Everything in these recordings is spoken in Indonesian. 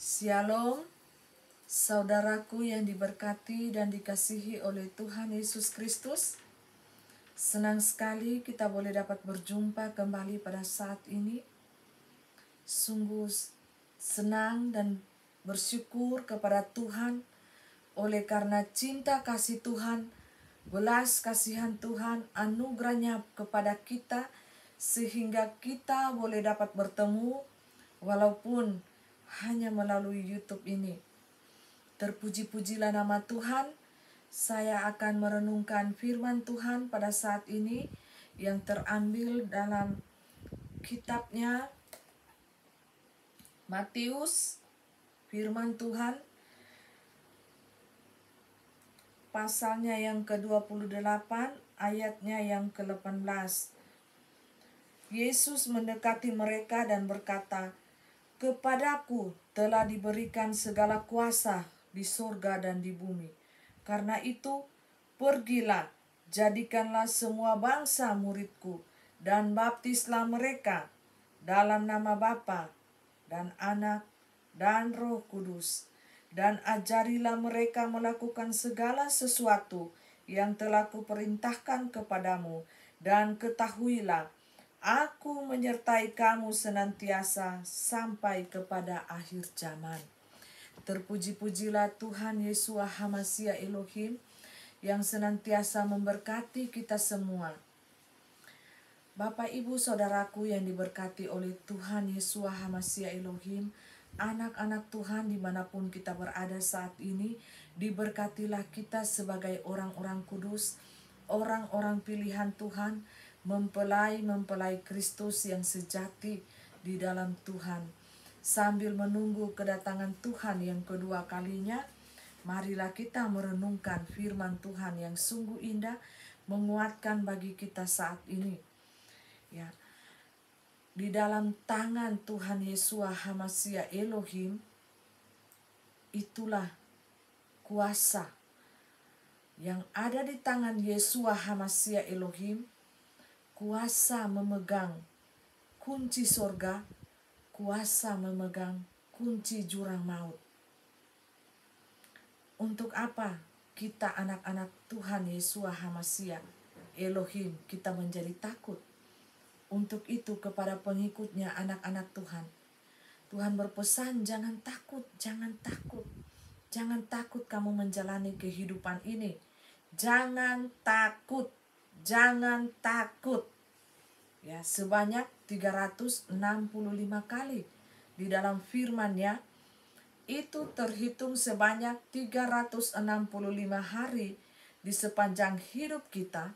Shalom, saudaraku yang diberkati dan dikasihi oleh Tuhan Yesus Kristus. Senang sekali kita boleh dapat berjumpa kembali pada saat ini. Sungguh senang dan bersyukur kepada Tuhan oleh karena cinta kasih Tuhan, belas kasihan Tuhan, anugerahnya kepada kita, sehingga kita boleh dapat bertemu walaupun hanya melalui YouTube ini. Terpuji-pujilah nama Tuhan. Saya akan merenungkan firman Tuhan pada saat ini yang terambil dalam kitabnya Matius, firman Tuhan pasalnya yang ke-28, ayatnya yang ke-18. Yesus mendekati mereka dan berkata, "Kepadaku telah diberikan segala kuasa di surga dan di bumi. Karena itu, pergilah, jadikanlah semua bangsa muridku, dan baptislah mereka dalam nama Bapa dan Anak dan Roh Kudus. Dan ajarilah mereka melakukan segala sesuatu yang telah kuperintahkan kepadamu. Dan ketahuilah, Aku menyertai kamu senantiasa sampai kepada akhir zaman." Terpuji-pujilah Tuhan Yesus HaMashiach Elohim yang senantiasa memberkati kita semua. Bapak, Ibu, Saudaraku yang diberkati oleh Tuhan Yesus HaMashiach Elohim, anak-anak Tuhan dimanapun kita berada saat ini, diberkatilah kita sebagai orang-orang kudus, orang-orang pilihan Tuhan, mempelai Kristus yang sejati di dalam Tuhan. Sambil menunggu kedatangan Tuhan yang kedua kalinya, marilah kita merenungkan firman Tuhan yang sungguh indah, menguatkan bagi kita saat ini. Ya, di dalam tangan Tuhan Yesus HaMashiach Elohim, itulah kuasa yang ada di tangan Yesus HaMashiach Elohim, kuasa memegang kunci sorga, kuasa memegang kunci jurang maut. Untuk apa kita anak-anak Tuhan Yesus HaMashiach Elohim kita menjadi takut? Untuk itu kepada pengikutnya anak-anak Tuhan, Tuhan berpesan, jangan takut, jangan takut. Jangan takut kamu menjalani kehidupan ini. Jangan takut, jangan takut. Ya, sebanyak 365 kali di dalam firman-Nya, itu terhitung sebanyak 365 hari di sepanjang hidup kita.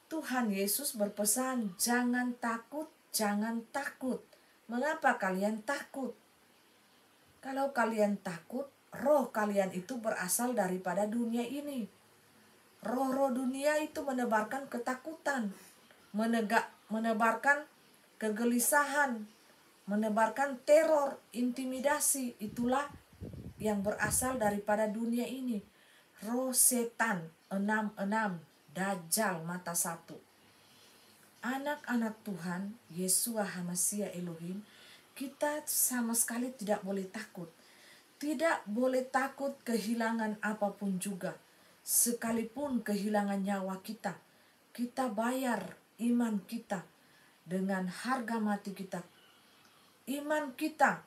Tuhan Yesus berpesan, jangan takut, jangan takut. Mengapa kalian takut? Kalau kalian takut, roh kalian itu berasal daripada dunia ini. Roh-roh dunia itu menebarkan ketakutan, menebarkan kegelisahan, menebarkan teror, intimidasi. Itulah yang berasal daripada dunia ini. Roh setan 66, Dajjal mata satu. Anak-anak Tuhan Yesus HaMashiach Elohim, kita sama sekali tidak boleh takut. Tidak boleh takut kehilangan apapun juga. Sekalipun kehilangan nyawa kita, kita bayar iman kita dengan harga mati kita. Iman kita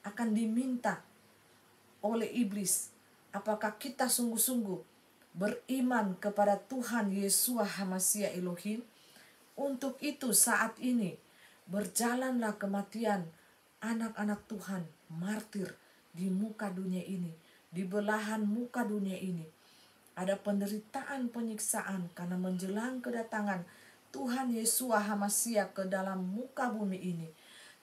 akan diminta oleh iblis. Apakah kita sungguh-sungguh beriman kepada Tuhan Yesus HaMashiach Elohim? Untuk itu saat ini berjalanlah kematian anak-anak Tuhan martir di muka dunia ini, di belahan muka dunia ini. Ada penderitaan, penyiksaan karena menjelang kedatangan Tuhan Yesus HaMashiach ke dalam muka bumi ini.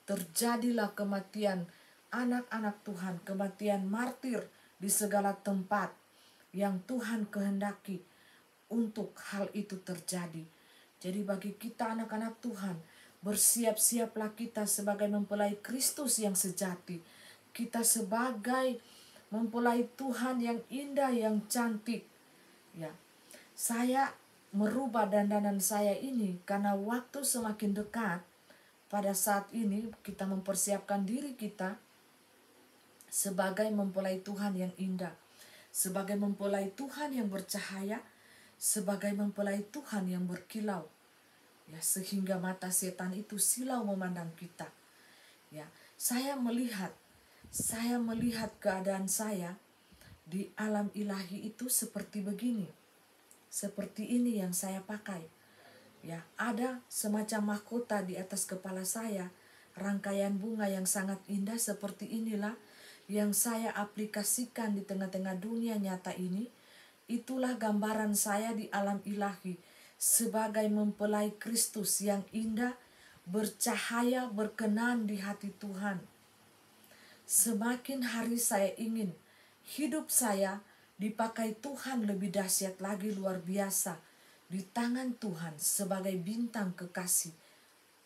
Terjadilah kematian anak-anak Tuhan, kematian martir di segala tempat yang Tuhan kehendaki untuk hal itu terjadi. Jadi bagi kita anak-anak Tuhan, bersiap-siaplah kita sebagai mempelai Kristus yang sejati. Kita sebagai mempelai Tuhan yang indah, yang cantik. Ya, saya merubah dandanan saya ini karena waktu semakin dekat. Pada saat ini kita mempersiapkan diri kita sebagai mempelai Tuhan yang indah, sebagai mempelai Tuhan yang bercahaya, sebagai mempelai Tuhan yang berkilau. Ya, sehingga mata setan itu silau memandang kita. Ya, saya melihat keadaan saya di alam ilahi itu seperti begini. Seperti ini yang saya pakai. Ya, ada semacam mahkota di atas kepala saya, rangkaian bunga yang sangat indah seperti inilah yang saya aplikasikan di tengah-tengah dunia nyata ini. Itulah gambaran saya di alam ilahi sebagai mempelai Kristus yang indah, bercahaya, berkenan di hati Tuhan. Semakin hari saya ingin hidup saya dipakai Tuhan lebih dahsyat lagi, luar biasa di tangan Tuhan sebagai bintang kekasih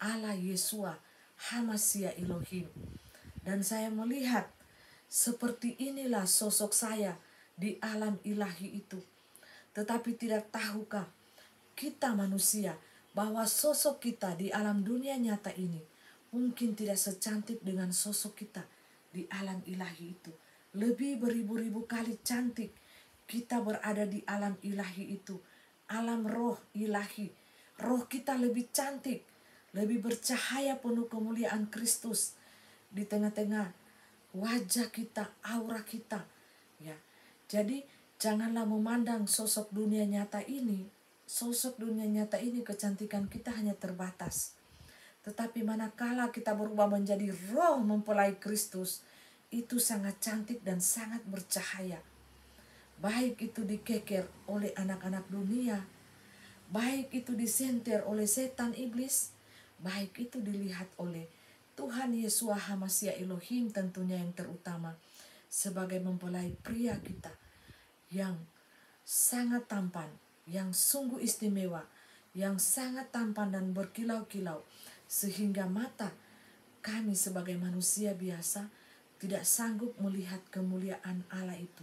Allah Yesua Hamasia Elohim. Dan saya melihat seperti inilah sosok saya di alam ilahi itu. Tetapi tidak tahukah kita manusia bahwa sosok kita di alam dunia nyata ini mungkin tidak secantik dengan sosok kita di alam ilahi itu. Lebih beribu-ribu kali cantik kita berada di alam ilahi itu. Alam roh ilahi. Roh kita lebih cantik, lebih bercahaya penuh kemuliaan Kristus di tengah-tengah wajah kita, aura kita. Ya. Jadi janganlah memandang sosok dunia nyata ini. Sosok dunia nyata ini kecantikan kita hanya terbatas. Tetapi manakala kita berubah menjadi roh mempelai Kristus, itu sangat cantik dan sangat bercahaya. Baik itu dikeker oleh anak-anak dunia, baik itu disenter oleh setan iblis, baik itu dilihat oleh Tuhan Yesua Hamasia Elohim tentunya yang terutama sebagai mempelai pria kita yang sangat tampan, yang sungguh istimewa, yang sangat tampan dan berkilau-kilau, sehingga mata kami sebagai manusia biasa tidak sanggup melihat kemuliaan Allah itu.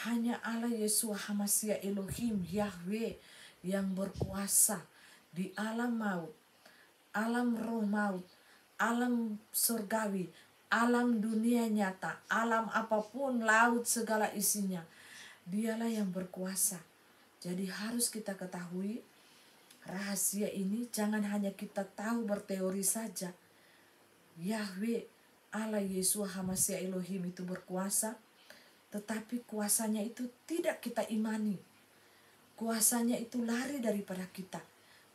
Hanya Allah Yesua Hamasia Elohim Yahweh yang berkuasa di alam maut, alam roh maut, alam surgawi, alam dunia nyata, alam apapun, laut segala isinya. Dialah yang berkuasa. Jadi harus kita ketahui rahasia ini, jangan hanya kita tahu berteori saja. Yahweh Allah Yesua Hamasia Elohim itu berkuasa, tetapi kuasanya itu tidak kita imani. Kuasanya itu lari daripada kita.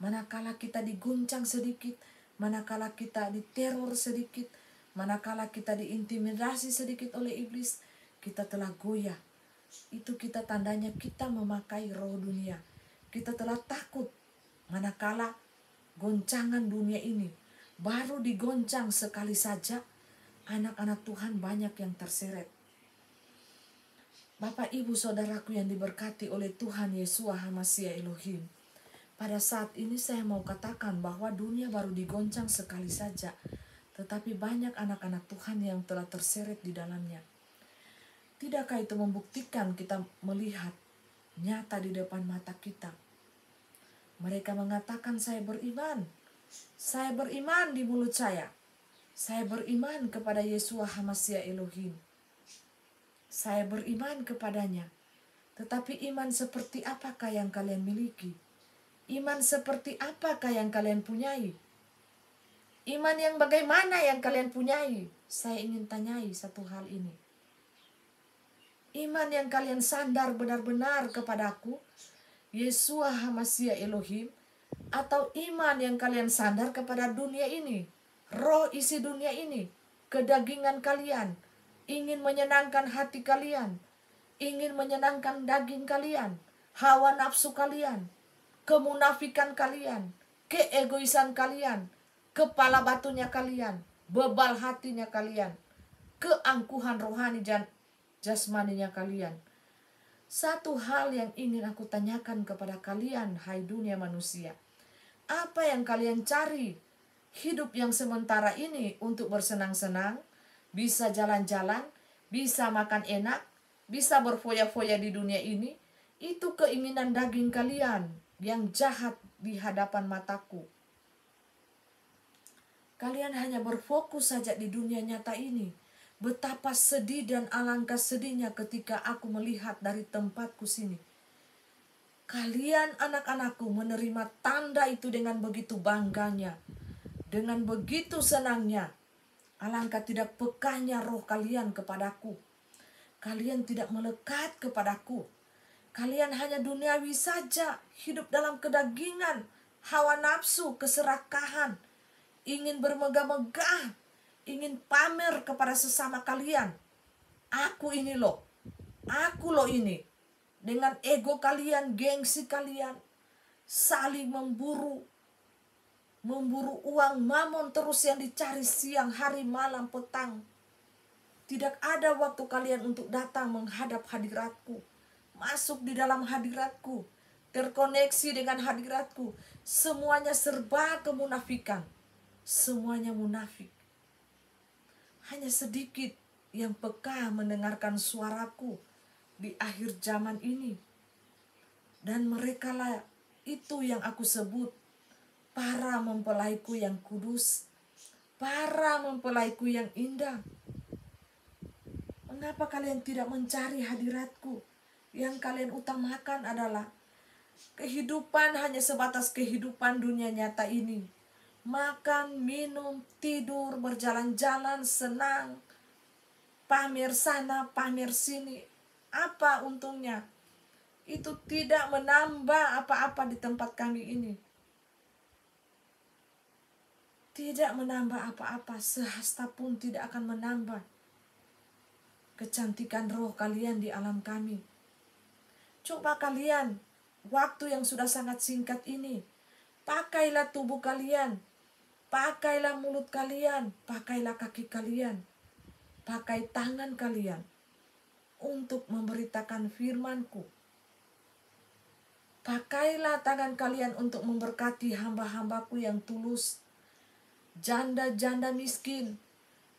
Manakala kita diguncang sedikit, manakala kita diteror sedikit, manakala kita diintimidasi sedikit oleh iblis, kita telah goyah. Itu kita tandanya kita memakai roh dunia. Kita telah takut manakala goncangan dunia ini baru digoncang sekali saja, anak-anak Tuhan banyak yang terseret. Bapak, Ibu, Saudaraku yang diberkati oleh Tuhan Yesua Hamasia Elohim, pada saat ini saya mau katakan bahwa dunia baru digoncang sekali saja, tetapi banyak anak-anak Tuhan yang telah terseret di dalamnya. Tidakkah itu membuktikan kita melihat nyata di depan mata kita? Mereka mengatakan saya beriman di mulut saya beriman kepada Yesua Hamasia Elohim. Saya beriman kepadanya. Tetapi iman seperti apakah yang kalian miliki? Iman seperti apakah yang kalian punyai? Iman yang bagaimana yang kalian punyai? Saya ingin tanyai satu hal ini. Iman yang kalian sandar benar-benar kepadaku, Yesua Hamasia Elohim, atau iman yang kalian sandar kepada dunia ini, roh isi dunia ini, kedagingan kalian, ingin menyenangkan hati kalian, ingin menyenangkan daging kalian, hawa nafsu kalian, kemunafikan kalian, keegoisan kalian, kepala batunya kalian, bebal hatinya kalian, keangkuhan rohani jasmaninya kalian. Satu hal yang ingin aku tanyakan kepada kalian, hai dunia manusia. Apa yang kalian cari? Hidup yang sementara ini untuk bersenang-senang, bisa jalan-jalan, bisa makan enak, bisa berfoya-foya di dunia ini. Itu keinginan daging kalian yang jahat di hadapan mataku. Kalian hanya berfokus saja di dunia nyata ini, Betapa sedih dan alangkah sedihnya ketika aku melihat dari tempatku sini. Kalian anak-anakku menerima tanda itu dengan begitu bangganya, dengan begitu senangnya. Alangkah tidak pekahnya roh kalian kepadaku. Kalian tidak melekat kepadaku. Kalian hanya duniawi saja, hidup dalam kedagingan, hawa nafsu, keserakahan, ingin bermegah-megah, ingin pamer kepada sesama kalian. Aku ini loh, aku loh ini. Dengan ego kalian, gengsi kalian, saling memburu uang mamon terus yang dicari siang, hari, malam, petang. Tidak ada waktu kalian untuk datang menghadap hadiratku, masuk di dalam hadiratku, terkoneksi dengan hadiratku. Semuanya serba kemunafikan, semuanya munafik. Hanya sedikit yang peka mendengarkan suaraku di akhir zaman ini. Dan merekalah itu yang aku sebut para mempelaiku yang kudus, para mempelaiku yang indah. Mengapa kalian tidak mencari hadiratku? Yang kalian utamakan adalah kehidupan hanya sebatas kehidupan dunia nyata ini. Makan, minum, tidur, berjalan-jalan, senang, pamer sana, pamer sini. Apa untungnya? Itu tidak menambah apa-apa di tempat kami ini. Tidak menambah apa-apa, sehasta pun tidak akan menambah kecantikan roh kalian di alam kami. Coba kalian, waktu yang sudah sangat singkat ini, pakailah tubuh kalian, pakailah mulut kalian, pakailah kaki kalian, pakai tangan kalian untuk memberitakan firman-Ku. Pakailah tangan kalian untuk memberkati hamba-hambaku yang tulus, janda-janda miskin,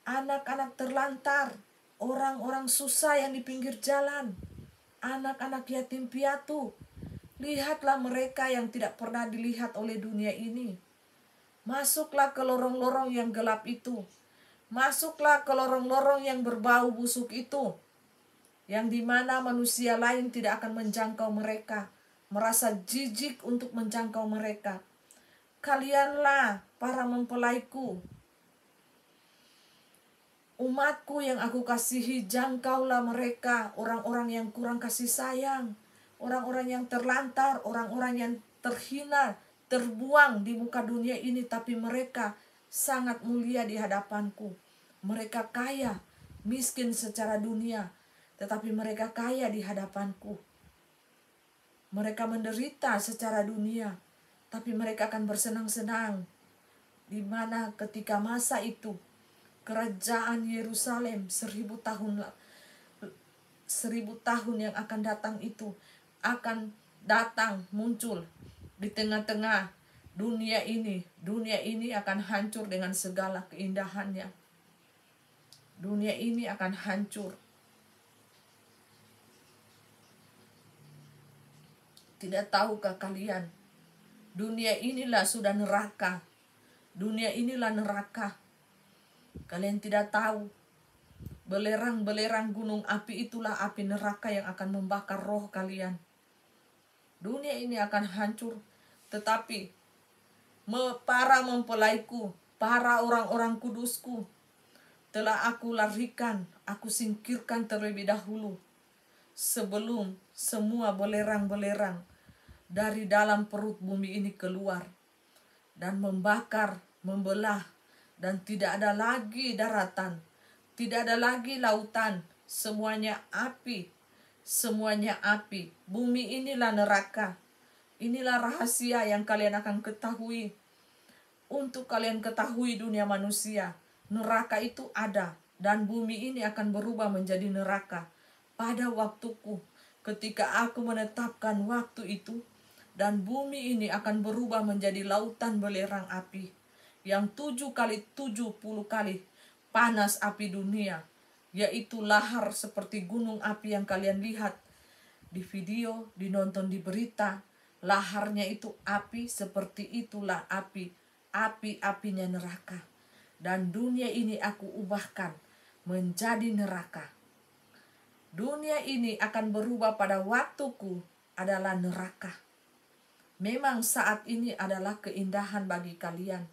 anak-anak terlantar, orang-orang susah yang di pinggir jalan, anak-anak yatim piatu. Lihatlah mereka yang tidak pernah dilihat oleh dunia ini. Masuklah ke lorong-lorong yang gelap itu. Masuklah ke lorong-lorong yang berbau busuk itu, yang dimana manusia lain tidak akan menjangkau mereka, merasa jijik untuk menjangkau mereka. Kalianlah para mempelaiku, umatku yang aku kasihi, jangkaulah mereka, orang-orang yang kurang kasih sayang, orang-orang yang terlantar, orang-orang yang terhina, terbuang di muka dunia ini, tapi mereka sangat mulia di hadapanku. Mereka kaya, miskin secara dunia, tetapi mereka kaya di hadapanku. Mereka menderita secara dunia, tapi mereka akan bersenang-senang. Di mana ketika masa itu, kerajaan Yerusalem 1000 tahun yang akan datang itu akan datang muncul di tengah-tengah dunia ini. Dunia ini akan hancur dengan segala keindahannya. Dunia ini akan hancur. Tidak tahukah kalian? Dunia inilah sudah neraka. Dunia inilah neraka. Kalian tidak tahu. Belerang-belerang gunung api itulah api neraka yang akan membakar roh kalian. Dunia ini akan hancur. Tetapi para mempelaiku, para orang-orang kudusku, telah aku larikan, aku singkirkan terlebih dahulu, sebelum semua belerang-belerang dari dalam perut bumi ini keluar dan membakar, membelah, dan tidak ada lagi daratan, tidak ada lagi lautan, semuanya api, semuanya api. Bumi inilah neraka. Inilah rahasia yang kalian akan ketahui. Untuk kalian ketahui dunia manusia, neraka itu ada, dan bumi ini akan berubah menjadi neraka pada waktuku, ketika aku menetapkan waktu itu. Dan bumi ini akan berubah menjadi lautan belerang api, yang 7 kali 70 kali panas api dunia, yaitu lahar seperti gunung api yang kalian lihat di video, dinonton di berita. Laharnya itu api, seperti itulah api, api-apinya neraka. Dan dunia ini aku ubahkan menjadi neraka. Dunia ini akan berubah pada waktuku adalah neraka. Memang saat ini adalah keindahan bagi kalian.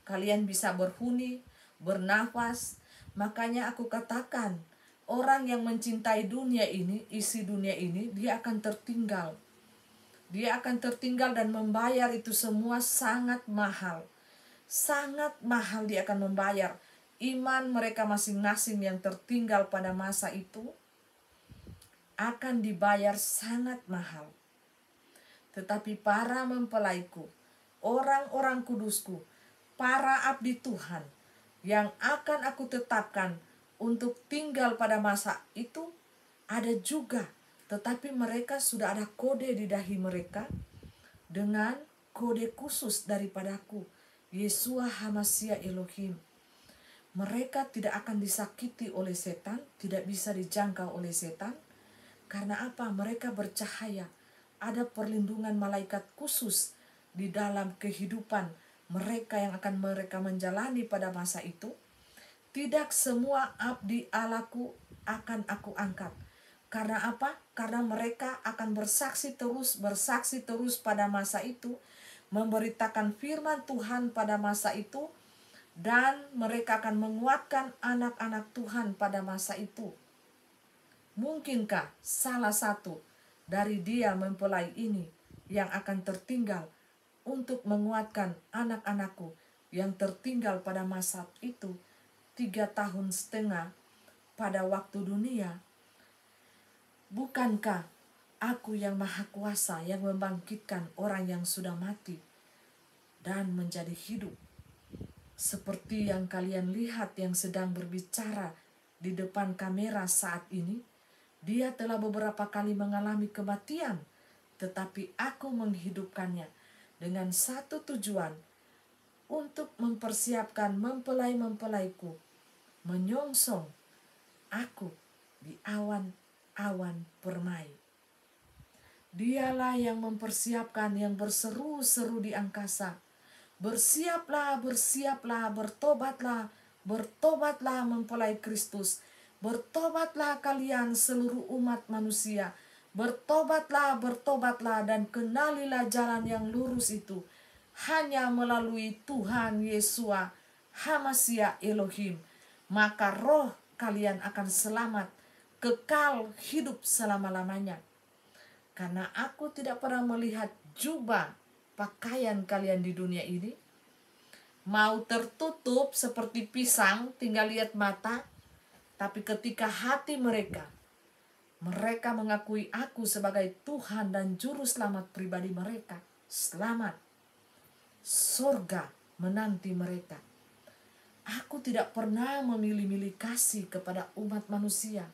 Kalian bisa berhuni, bernafas. Makanya aku katakan, orang yang mencintai dunia ini, isi dunia ini, dia akan tertinggal. Dia akan tertinggal dan membayar itu semua sangat mahal. Sangat mahal dia akan membayar. Iman mereka masing-masing yang tertinggal pada masa itu akan dibayar sangat mahal. Tetapi para mempelaiku, orang-orang kudusku, para abdi Tuhan yang akan aku tetapkan untuk tinggal pada masa itu ada juga. Tetapi mereka sudah ada kode di dahi mereka dengan kode khusus daripadaku, Yeshua HaMashiach Elohim. Mereka tidak akan disakiti oleh setan, tidak bisa dijangkau oleh setan. Karena apa? Mereka bercahaya. Ada perlindungan malaikat khusus di dalam kehidupan mereka yang akan mereka menjalani pada masa itu. Tidak semua abdi Allahku akan aku angkat. Karena apa? Karena mereka akan bersaksi terus pada masa itu, memberitakan firman Tuhan pada masa itu, dan mereka akan menguatkan anak-anak Tuhan pada masa itu. Mungkinkah salah satu dari dia mempelai ini yang akan tertinggal untuk menguatkan anak-anakku yang tertinggal pada masa itu 3,5 tahun pada waktu dunia? Bukankah aku yang maha kuasa yang membangkitkan orang yang sudah mati dan menjadi hidup? Seperti yang kalian lihat yang sedang berbicara di depan kamera saat ini, dia telah beberapa kali mengalami kematian, tetapi aku menghidupkannya dengan satu tujuan, untuk mempersiapkan mempelai-mempelaiku menyongsong aku di awan-awan permai. Dialah yang mempersiapkan, yang berseru-seru di angkasa. Bersiaplah, bersiaplah, bertobatlah, bertobatlah mempelai Kristus. Bertobatlah kalian seluruh umat manusia. Bertobatlah, bertobatlah dan kenalilah jalan yang lurus itu. Hanya melalui Tuhan Yeshua HaMashiach Elohim. Maka roh kalian akan selamat, kekal hidup selama-lamanya. Karena aku tidak pernah melihat jubah pakaian kalian di dunia ini mau tertutup seperti pisang, tinggal lihat mata. Tapi ketika hati mereka mengakui aku sebagai Tuhan dan Juru Selamat pribadi mereka, selamat. Surga menanti mereka. Aku tidak pernah memilih-milih kasih kepada umat manusia,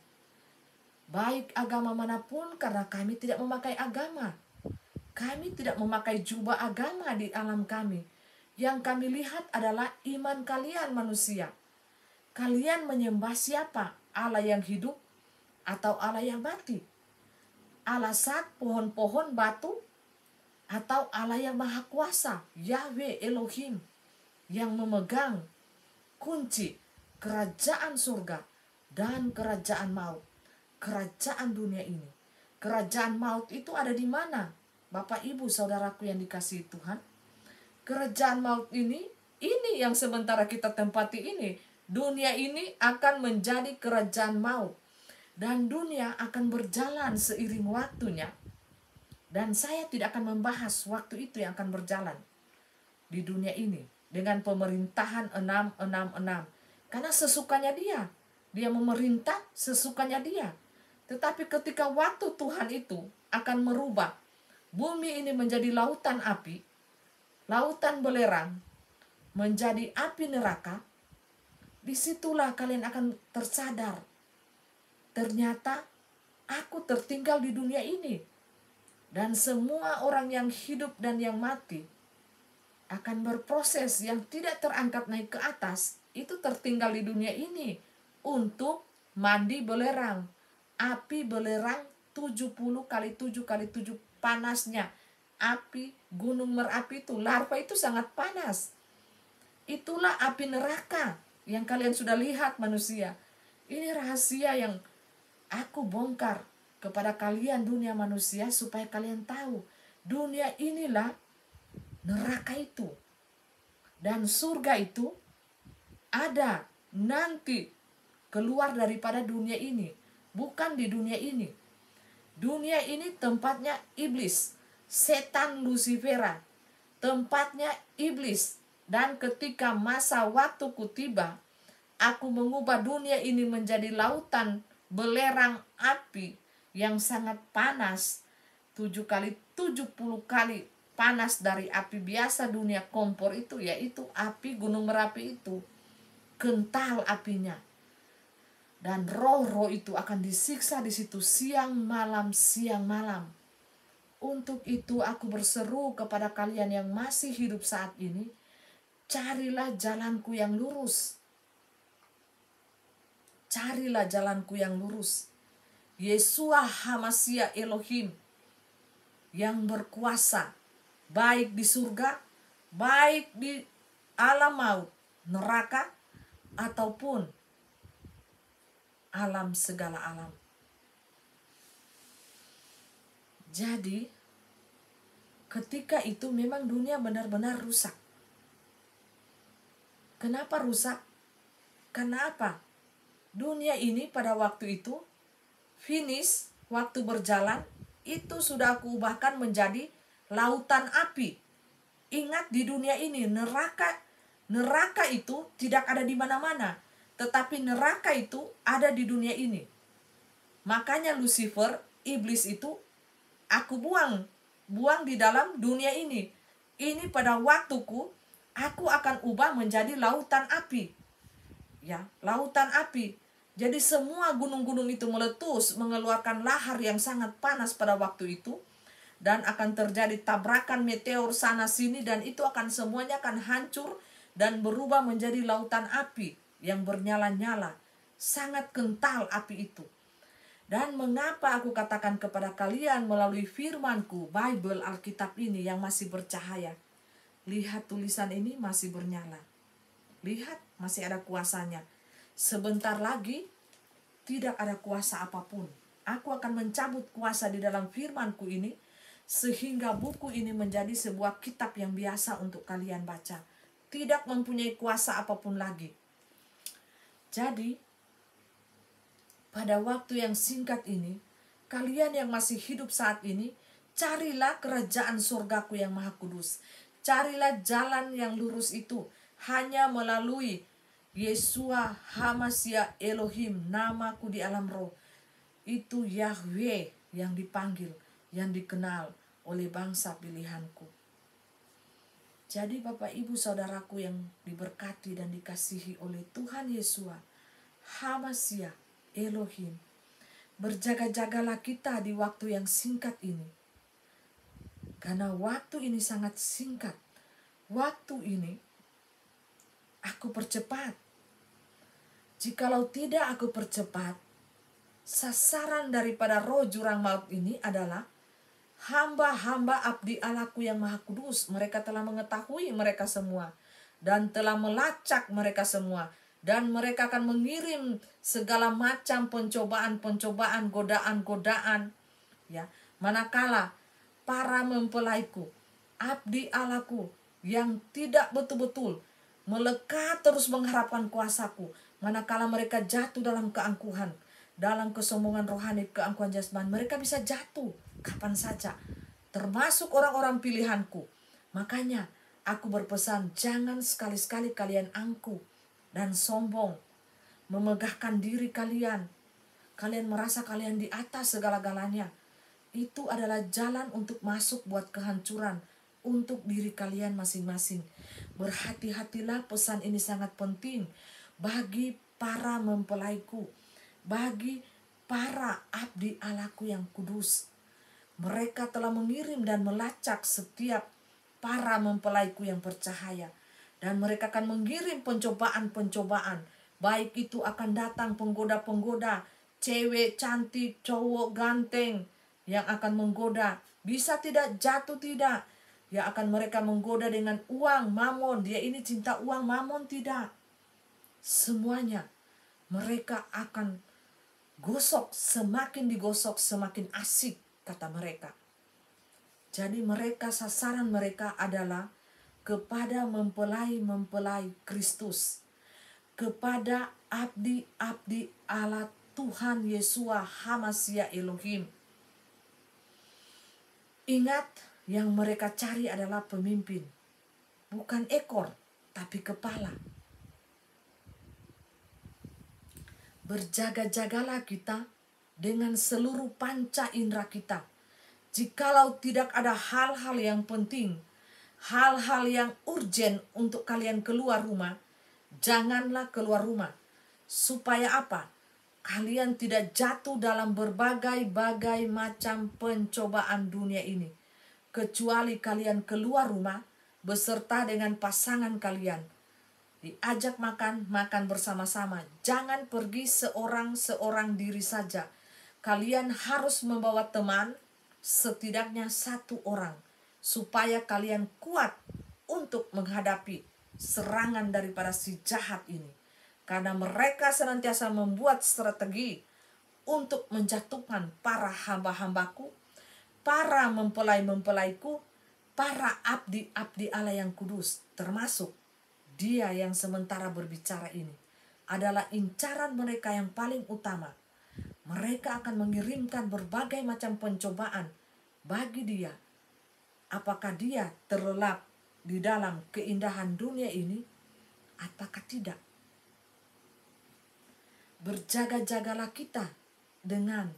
baik agama manapun, karena kami tidak memakai agama. Kami tidak memakai jubah agama di alam kami. Yang kami lihat adalah iman kalian manusia. Kalian menyembah siapa? Allah yang hidup atau Allah yang mati? Allah sak, pohon-pohon, batu? Atau Allah yang maha kuasa, Yahweh Elohim, yang memegang kunci kerajaan surga dan kerajaan maut, kerajaan dunia ini. Kerajaan maut itu ada di mana? Bapak, Ibu, saudaraku yang dikasihi Tuhan. Kerajaan maut ini yang sementara kita tempati ini. Dunia ini akan menjadi kerajaan maut. Dan dunia akan berjalan seiring waktunya. Dan saya tidak akan membahas waktu itu yang akan berjalan di dunia ini dengan pemerintahan 666. Karena sesukanya dia. Dia memerintah sesukanya dia. Tetapi ketika waktu Tuhan itu akan merubah bumi ini menjadi lautan api, lautan belerang, menjadi api neraka, disitulah kalian akan tersadar. Ternyata aku tertinggal di dunia ini. Dan semua orang yang hidup dan yang mati akan berproses yang tidak terangkat naik ke atas, itu tertinggal di dunia ini untuk mandi belerang. Api belerang 70 kali 7 kali 7 panasnya. Api gunung Merapi itu, larva itu sangat panas. Itulah api neraka yang kalian sudah lihat manusia. Ini rahasia yang aku bongkar kepada kalian dunia manusia supaya kalian tahu. Dunia inilah neraka itu. Dan surga itu ada nanti keluar daripada dunia ini. Bukan di dunia ini. Dunia ini tempatnya iblis. Setan Lucifera. Tempatnya iblis. Dan ketika masa waktuku tiba, aku mengubah dunia ini menjadi lautan belerang api yang sangat panas. 7 kali 70 kali panas dari api biasa dunia kompor itu, yaitu api Gunung Merapi itu. Kental apinya. Dan roh-roh itu akan disiksa di situ siang malam, siang malam. Untuk itu aku berseru kepada kalian yang masih hidup saat ini, carilah jalanku yang lurus. Carilah jalanku yang lurus. Yeshua HaMashiach Elohim yang berkuasa baik di surga, baik di alam maut, neraka, ataupun alam segala alam. Jadi ketika itu memang dunia benar-benar rusak. Kenapa rusak? Kenapa? Dunia ini pada waktu itu finish, waktu berjalan itu sudah aku ubahkan menjadi lautan api. Ingat, di dunia ini neraka itu tidak ada di mana-mana, tetapi neraka itu ada di dunia ini. Makanya Lucifer, iblis itu aku buang di dalam dunia ini. Ini pada waktuku aku akan ubah menjadi lautan api. Ya, lautan api. Jadi semua gunung-gunung itu meletus, mengeluarkan lahar yang sangat panas pada waktu itu. Dan akan terjadi tabrakan meteor sana sini, dan itu akan semuanya akan hancur dan berubah menjadi lautan api yang bernyala-nyala. Sangat kental api itu. Dan mengapa aku katakan kepada kalian melalui firmanku, Bible, Alkitab ini yang masih bercahaya. Lihat tulisan ini masih bernyala. Lihat, masih ada kuasanya. Sebentar lagi tidak ada kuasa apapun. Aku akan mencabut kuasa di dalam firmanku ini, sehingga buku ini menjadi sebuah kitab yang biasa untuk kalian baca. Tidak mempunyai kuasa apapun lagi. Jadi, pada waktu yang singkat ini, kalian yang masih hidup saat ini, carilah kerajaan surgaku yang maha kudus. Carilah jalan yang lurus itu. Hanya melalui Yeshua HaMashiach Elohim, namaku di alam roh. Itu Yahweh yang dipanggil, yang dikenal oleh bangsa pilihanku. Jadi Bapak Ibu Saudaraku yang diberkati dan dikasihi oleh Tuhan Yeshua HaMashiach Elohim, berjaga-jagalah kita di waktu yang singkat ini. Karena waktu ini sangat singkat. Waktu ini aku percepat. Jikalau tidak aku percepat, sasaran daripada roh jurang maut ini adalah hamba-hamba abdi Allahku yang maha kudus. Mereka telah mengetahui mereka semua dan telah melacak mereka semua. Dan mereka akan mengirim segala macam pencobaan-pencobaan, godaan-godaan. Ya, manakala para mempelaiku, abdi Allahku yang tidak betul-betul melekat terus mengharapkan kuasaku, manakala mereka jatuh dalam keangkuhan, dalam kesombongan rohani, keangkuhan jasmani, mereka bisa jatuh kapan saja, termasuk orang-orang pilihanku. Makanya aku berpesan, jangan sekali-sekali kalian angkuh dan sombong, memegahkan diri kalian. Kalian merasa kalian di atas segala-galanya. Itu adalah jalan untuk masuk buat kehancuran untuk diri kalian masing-masing. Berhati-hatilah, pesan ini sangat penting bagi para mempelaiku, bagi para abdi Allahku yang kudus. Mereka telah mengirim dan melacak setiap para mempelaiku yang bercahaya. Dan mereka akan mengirim pencobaan-pencobaan. Baik itu akan datang penggoda-penggoda, cewek cantik, cowok ganteng yang akan menggoda. Bisa tidak, jatuh tidak. Ya, akan mereka menggoda dengan uang, mamon. Dia ini cinta uang, mamon tidak. Semuanya mereka akan gosok, semakin digosok semakin asik, kata mereka. Jadi mereka, sasaran mereka adalah kepada mempelai-mempelai Kristus, kepada abdi-abdi Allah Tuhan Yesua HaMashiach Elohim. Ingat, yang mereka cari adalah pemimpin, bukan ekor, tapi kepala. Berjaga-jagalah kita dengan seluruh panca indera kita. Jikalau tidak ada hal-hal yang penting, hal-hal yang urgent untuk kalian keluar rumah, janganlah keluar rumah. Supaya apa? Kalian tidak jatuh dalam berbagai-bagai macam pencobaan dunia ini. Kecuali kalian keluar rumah beserta dengan pasangan kalian. Diajak makan, makan bersama-sama. Jangan pergi seorang-seorang diri saja. Kalian harus membawa teman, setidaknya satu orang, supaya kalian kuat untuk menghadapi serangan daripada si jahat ini. Karena mereka senantiasa membuat strategi untuk menjatuhkan para hamba-hambaku, para mempelai-mempelaiku, para abdi-abdi Allah yang kudus, termasuk dia yang sementara berbicara ini. Adalah incaran mereka yang paling utama. Mereka akan mengirimkan berbagai macam pencobaan bagi dia. Apakah dia terlelap di dalam keindahan dunia ini, apakah tidak? Berjaga-jagalah kita dengan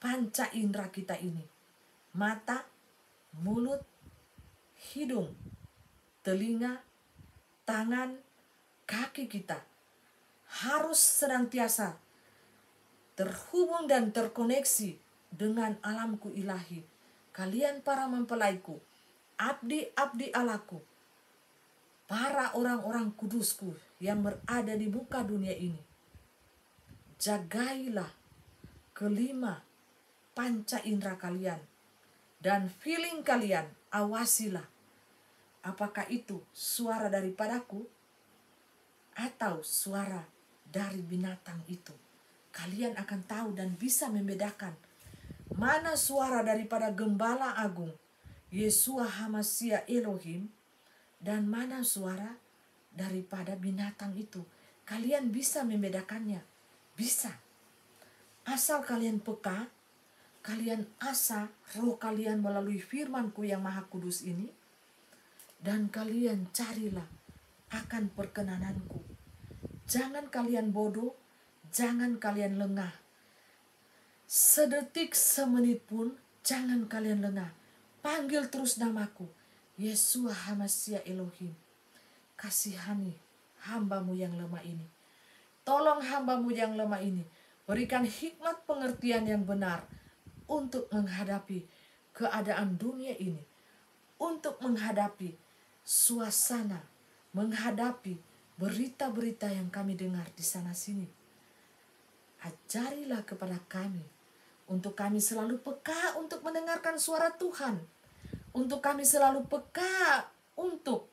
panca indera kita ini. Mata, mulut, hidung, telinga, tangan, kaki kita harus senantiasa terhubung dan terkoneksi dengan alamku ilahi. Kalian para mempelaiku, abdi-abdi Allahku, para orang-orang kudusku yang berada di muka dunia ini, jagailah kelima panca indera kalian dan feeling kalian, awasilah. Apakah itu suara daripadaku atau suara dari binatang itu? Kalian akan tahu dan bisa membedakan mana suara daripada Gembala Agung Yesua HaMashiach Elohim dan mana suara daripada binatang itu. Kalian bisa membedakannya. Bisa. Asal kalian peka, kalian asah roh kalian melalui firmanku yang maha kudus ini, dan kalian carilah akan perkenananku. Jangan kalian bodoh, jangan kalian lengah. Sedetik, semenit pun jangan kalian lengah. Panggil terus namaku, Yesua HaMashiach Elohim. Kasihani hambamu yang lemah ini. Tolong hambamu yang lemah ini. Berikan hikmat pengertian yang benar untuk menghadapi keadaan dunia ini. Untuk menghadapi suasana, menghadapi berita-berita yang kami dengar di sana-sini. Ajarilah kepada kami, untuk kami selalu peka untuk mendengarkan suara Tuhan. Untuk kami selalu peka untuk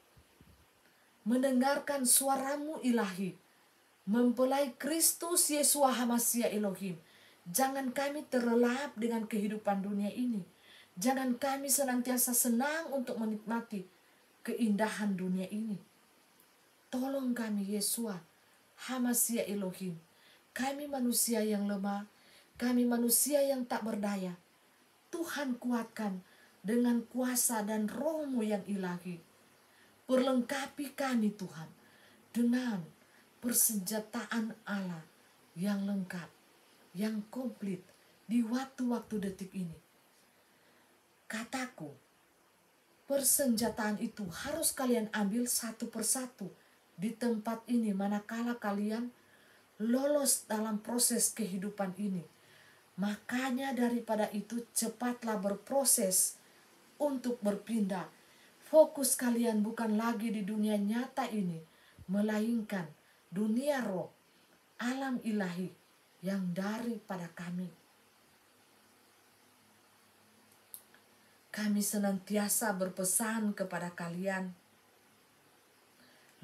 mendengarkan suaramu ilahi. Mempelai Kristus Yesua HaMashiach Elohim. Jangan kami terlelap dengan kehidupan dunia ini. Jangan kami senantiasa senang untuk menikmati keindahan dunia ini. Tolong kami Yesua HaMashiach Elohim. Kami manusia yang lemah, kami manusia yang tak berdaya. Tuhan kuatkan dengan kuasa dan roh-Mu yang ilahi. Perlengkapi kami Tuhan dengan persenjataan Allah yang lengkap, yang komplit di waktu-waktu detik ini. Kataku, persenjataan itu harus kalian ambil satu persatu di tempat ini manakala kalian lolos dalam proses kehidupan ini. Makanya daripada itu cepatlah berproses untuk berpindah. Fokus kalian bukan lagi di dunia nyata ini, melainkan dunia roh, alam ilahi yang daripada kami. Kami senantiasa berpesan kepada kalian,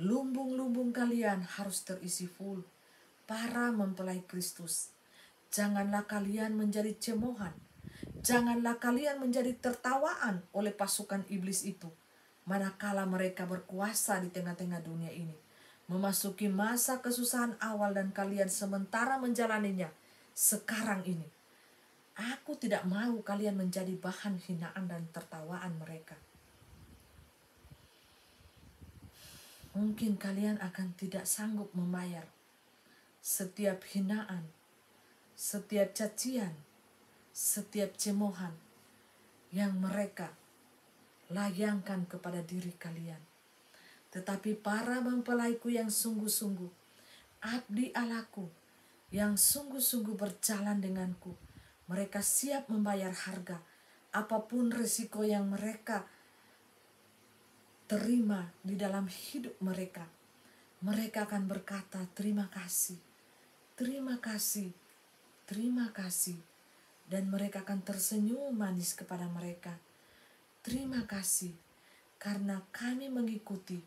lumbung-lumbung kalian harus terisi full. para mempelai Kristus, janganlah kalian menjadi cemoohan. Janganlah kalian menjadi tertawaan oleh pasukan iblis itu, manakala mereka berkuasa di tengah-tengah dunia ini, memasuki masa kesusahan awal dan kalian sementara menjalaninya sekarang ini. Aku tidak mau kalian menjadi bahan hinaan dan tertawaan mereka. Mungkin kalian akan tidak sanggup membayar setiap hinaan, setiap cacian, setiap cemoohan yang mereka layangkan kepada diri kalian. Tetapi para mempelaiku yang sungguh-sungguh, abdi Allahku yang sungguh-sungguh berjalan denganku, mereka siap membayar harga apapun risiko yang mereka terima di dalam hidup mereka. Mereka akan berkata, terima kasih, terima kasih, terima kasih. Dan mereka akan tersenyum manis kepada mereka. Terima kasih, karena kami mengikuti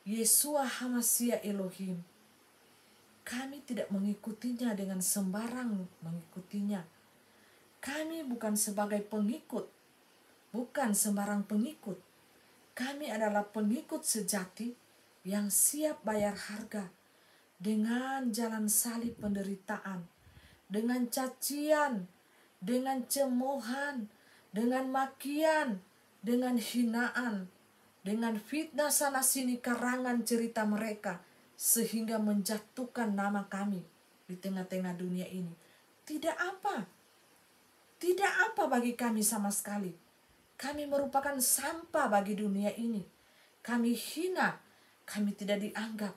Yeshua HaMashiach Elohim. Kami tidak mengikutinya dengan sembarang mengikutinya. Kami bukan sebagai pengikut, bukan sembarang pengikut. Kami adalah pengikut sejati yang siap bayar harga dengan jalan salib penderitaan, dengan cacian, dengan cemoohan, dengan makian, dengan hinaan, dengan fitnah sana sini karangan cerita mereka, sehingga menjatuhkan nama kami di tengah-tengah dunia ini. Tidak apa bagi kami sama sekali. Kami merupakan sampah bagi dunia ini. Kami hina, kami tidak dianggap.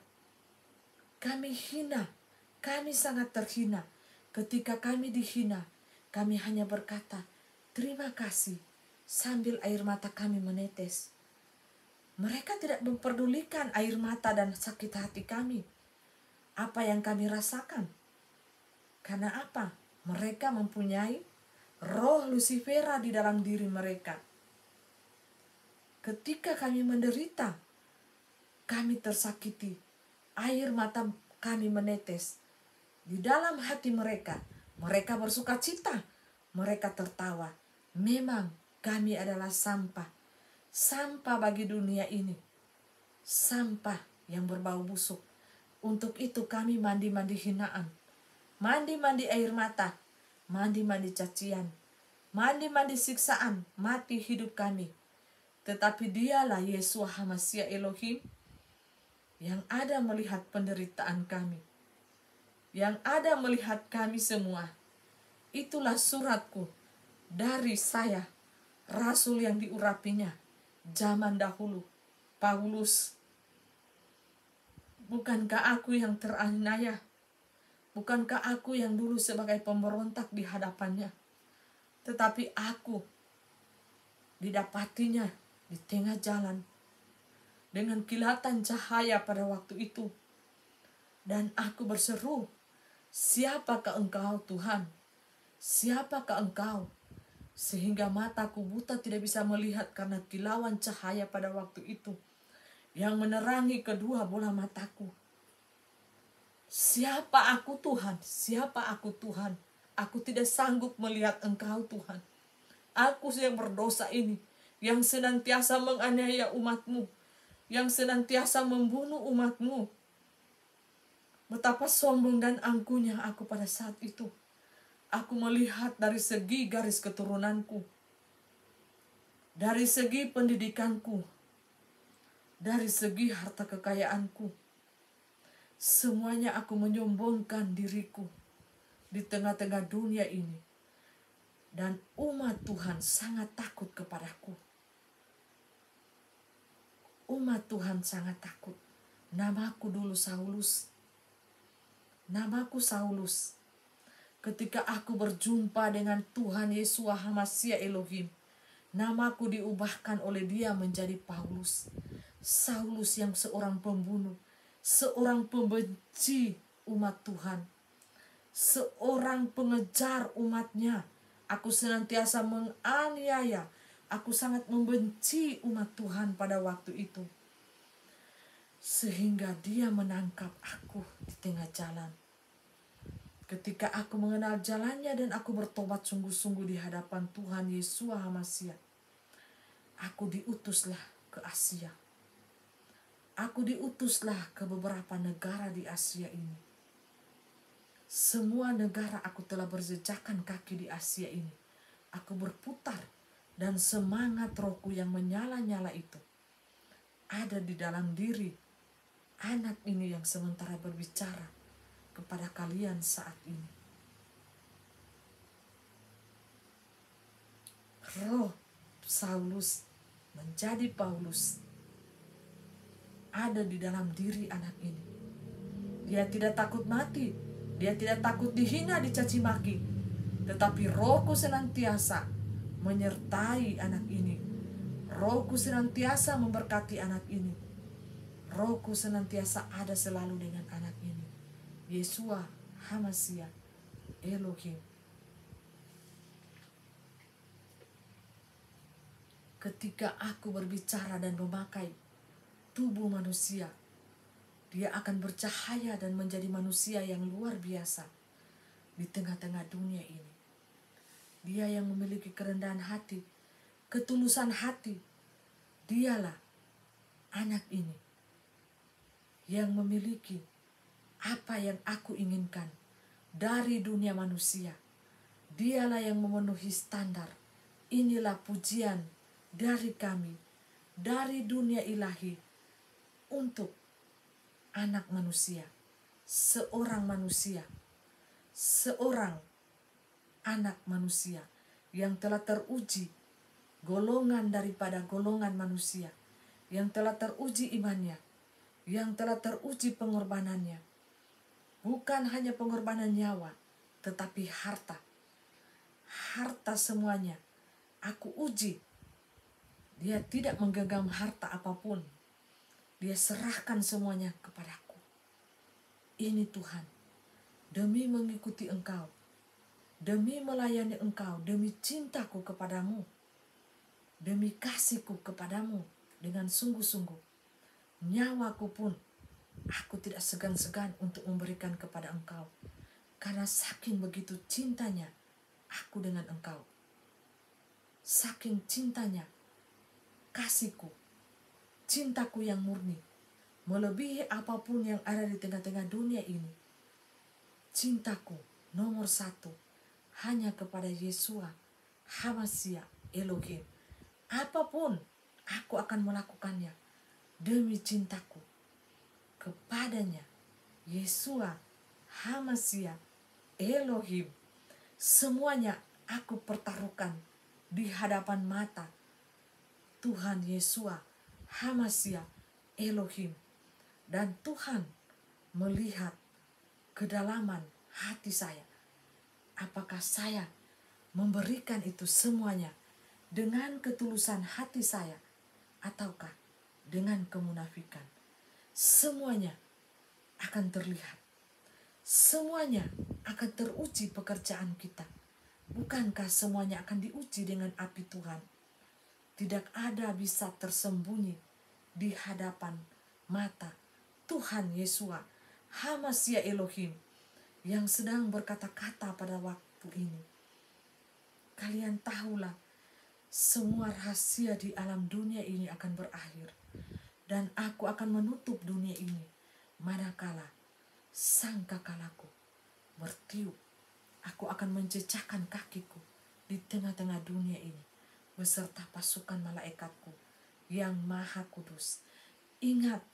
Kami hina, kami sangat terhina. Ketika kami dihina, kami hanya berkata, terima kasih, sambil air mata kami menetes. Mereka tidak memperdulikan air mata dan sakit hati kami. Apa yang kami rasakan? Karena apa? Mereka mempunyai roh Lucifera di dalam diri mereka. Ketika kami menderita, kami tersakiti, air mata kami menetes. Di dalam hati mereka, mereka bersuka cita, mereka tertawa. Memang kami adalah sampah, sampah bagi dunia ini, sampah yang berbau busuk. Untuk itu kami mandi-mandi hinaan, mandi-mandi air mata, mandi-mandi cacian, mandi-mandi siksaan, mati hidup kami. Tetapi dialah Yeshua HaMashiach Elohim yang ada melihat penderitaan kami, yang ada melihat kami semua. Itulah suratku dari saya, Rasul yang diurapinya zaman dahulu, Paulus. Bukankah aku yang teraniaya? Bukankah aku yang dulu sebagai pemberontak di hadapannya? Tetapi aku didapatinya di tengah jalan dengan kilatan cahaya pada waktu itu. Dan aku berseru, siapakah engkau Tuhan? Siapakah engkau? Sehingga mataku buta tidak bisa melihat karena kilauan cahaya pada waktu itu yang menerangi kedua bola mataku. Siapa aku Tuhan? Siapa aku Tuhan? Aku tidak sanggup melihat engkau Tuhan. Aku yang berdosa ini, yang senantiasa menganiaya umatmu, yang senantiasa membunuh umatmu. Betapa sombong dan angkuhnya aku pada saat itu. Aku melihat dari segi garis keturunanku, dari segi pendidikanku, dari segi harta kekayaanku. Semuanya aku menyombongkan diriku di tengah-tengah dunia ini. Dan umat Tuhan sangat takut kepadaku. Umat Tuhan sangat takut. Namaku dulu Saulus. Namaku Saulus. Ketika aku berjumpa dengan Tuhan Yeshua HaMashiach Elohim, namaku diubahkan oleh Dia menjadi Paulus. Saulus yang seorang pembunuh, seorang pembenci umat Tuhan, seorang pengejar umatnya. Aku senantiasa menganiaya. Aku sangat membenci umat Tuhan pada waktu itu. Sehingga Dia menangkap aku di tengah jalan. Ketika aku mengenal jalannya dan aku bertobat sungguh-sungguh di hadapan Tuhan Yesua HaMasiah, aku diutuslah ke Asia. Aku diutuslah ke beberapa negara di Asia ini. Semua negara aku telah berjejakkan kaki di Asia ini. Aku berputar dan semangat rohku yang menyala-nyala itu ada di dalam diri anak ini yang sementara berbicara kepada kalian saat ini. Roh Saulus menjadi Paulus ada di dalam diri anak ini. Dia tidak takut mati, dia tidak takut dihina, dicaci maki, tetapi rohku senantiasa menyertai anak ini. Rohku senantiasa memberkati anak ini. Rohku senantiasa ada selalu dengan anak ini. Yesua HaMasiah Elohim. Ketika aku berbicara dan memakai tubuh manusia, dia akan bercahaya dan menjadi manusia yang luar biasa di tengah-tengah dunia ini. Dia yang memiliki kerendahan hati, ketulusan hati. Dialah anak ini yang memiliki apa yang aku inginkan dari dunia manusia. Dialah yang memenuhi standar. Inilah pujian dari kami, dari dunia ilahi, untuk anak manusia, seorang anak manusia yang telah teruji golongan daripada golongan manusia, yang telah teruji imannya, yang telah teruji pengorbanannya. Bukan hanya pengorbanan nyawa, tetapi harta. Harta semuanya aku uji. Dia tidak menggenggam harta apapun. Dia serahkan semuanya kepadaku. Ini Tuhan, demi mengikuti Engkau, demi melayani Engkau, demi cintaku kepadamu, demi kasihku kepadamu dengan sungguh-sungguh. Nyawaku pun aku tidak segan-segan untuk memberikan kepada Engkau, karena saking begitu cintanya aku dengan Engkau. Saking cintanya kasihku, cintaku yang murni, melebihi apapun yang ada di tengah-tengah dunia ini. Cintaku nomor 1 hanya kepada Yesua HaMasiah Elohim. Apapun aku akan melakukannya demi cintaku kepadanya, Yesua HaMasiah Elohim. Semuanya aku pertaruhkan di hadapan mata Tuhan Yesua HaMasiah Elohim. Dan Tuhan melihat kedalaman hati saya. Apakah saya memberikan itu semuanya dengan ketulusan hati saya, ataukah dengan kemunafikan? Semuanya akan terlihat. Semuanya akan teruji pekerjaan kita. Bukankah semuanya akan diuji dengan api Tuhan? Tidak ada bisa tersembunyi di hadapan mata Tuhan Yesua HaMasiah Elohim yang sedang berkata-kata pada waktu ini. Kalian tahulah, semua rahasia di alam dunia ini akan berakhir, dan aku akan menutup dunia ini manakala sangkakalaku bertiup. Aku akan menjejakkan kakiku di tengah-tengah dunia ini beserta pasukan malaikatku yang maha kudus. Ingat,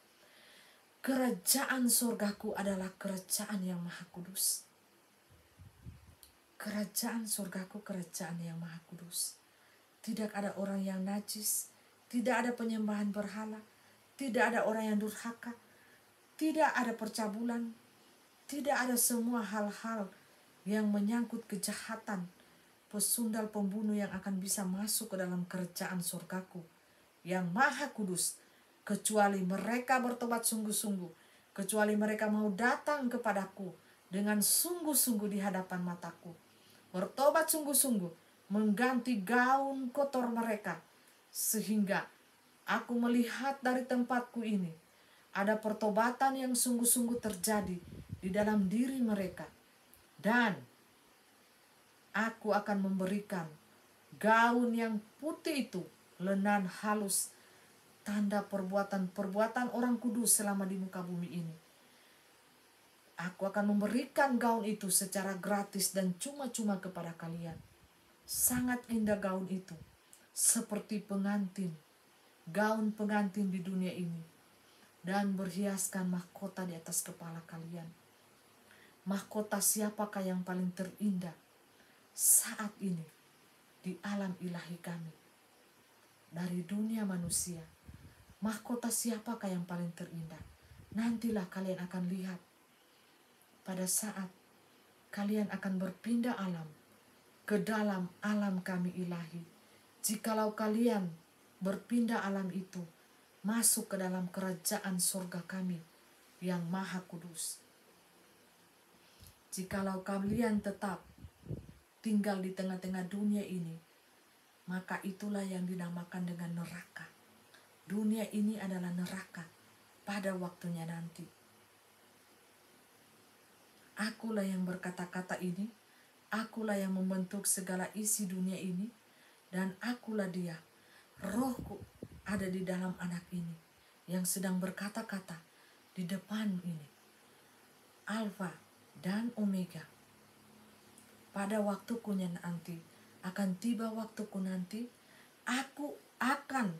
kerajaan surgaku adalah kerajaan yang maha kudus. Kerajaan surgaku kerajaan yang maha kudus. Tidak ada orang yang najis, tidak ada penyembahan berhala, tidak ada orang yang durhaka, tidak ada percabulan, tidak ada semua hal-hal yang menyangkut kejahatan, pesundal pembunuh yang akan bisa masuk ke dalam kerajaan surgaku yang maha kudus, kecuali mereka bertobat sungguh-sungguh, kecuali mereka mau datang kepadaku dengan sungguh-sungguh di hadapan mataku, bertobat sungguh-sungguh, mengganti gaun kotor mereka, sehingga aku melihat dari tempatku ini ada pertobatan yang sungguh-sungguh terjadi di dalam diri mereka. Dan aku akan memberikan gaun yang putih itu, lenan halus, tanda perbuatan-perbuatan orang kudus selama di muka bumi ini. Aku akan memberikan gaun itu secara gratis dan cuma-cuma kepada kalian. Sangat indah gaun itu, seperti pengantin, gaun pengantin di dunia ini, dan berhiaskan mahkota di atas kepala kalian. Mahkota siapakah yang paling terindah saat ini di alam ilahi kami? Dari dunia manusia, mahkota siapakah yang paling terindah? Nantilah kalian akan lihat pada saat kalian akan berpindah alam ke dalam alam kami ilahi. Jikalau kalian berpindah alam itu, masuk ke dalam kerajaan surga kami yang maha kudus. Jikalau kalian tetap tinggal di tengah-tengah dunia ini, maka itulah yang dinamakan dengan neraka. Dunia ini adalah neraka pada waktunya nanti. Akulah yang berkata-kata ini, akulah yang membentuk segala isi dunia ini, dan akulah dia. Rohku ada di dalam anak ini yang sedang berkata-kata di depan ini. Alfa dan Omega. Pada waktuku nanti, akan tiba waktuku nanti, aku akan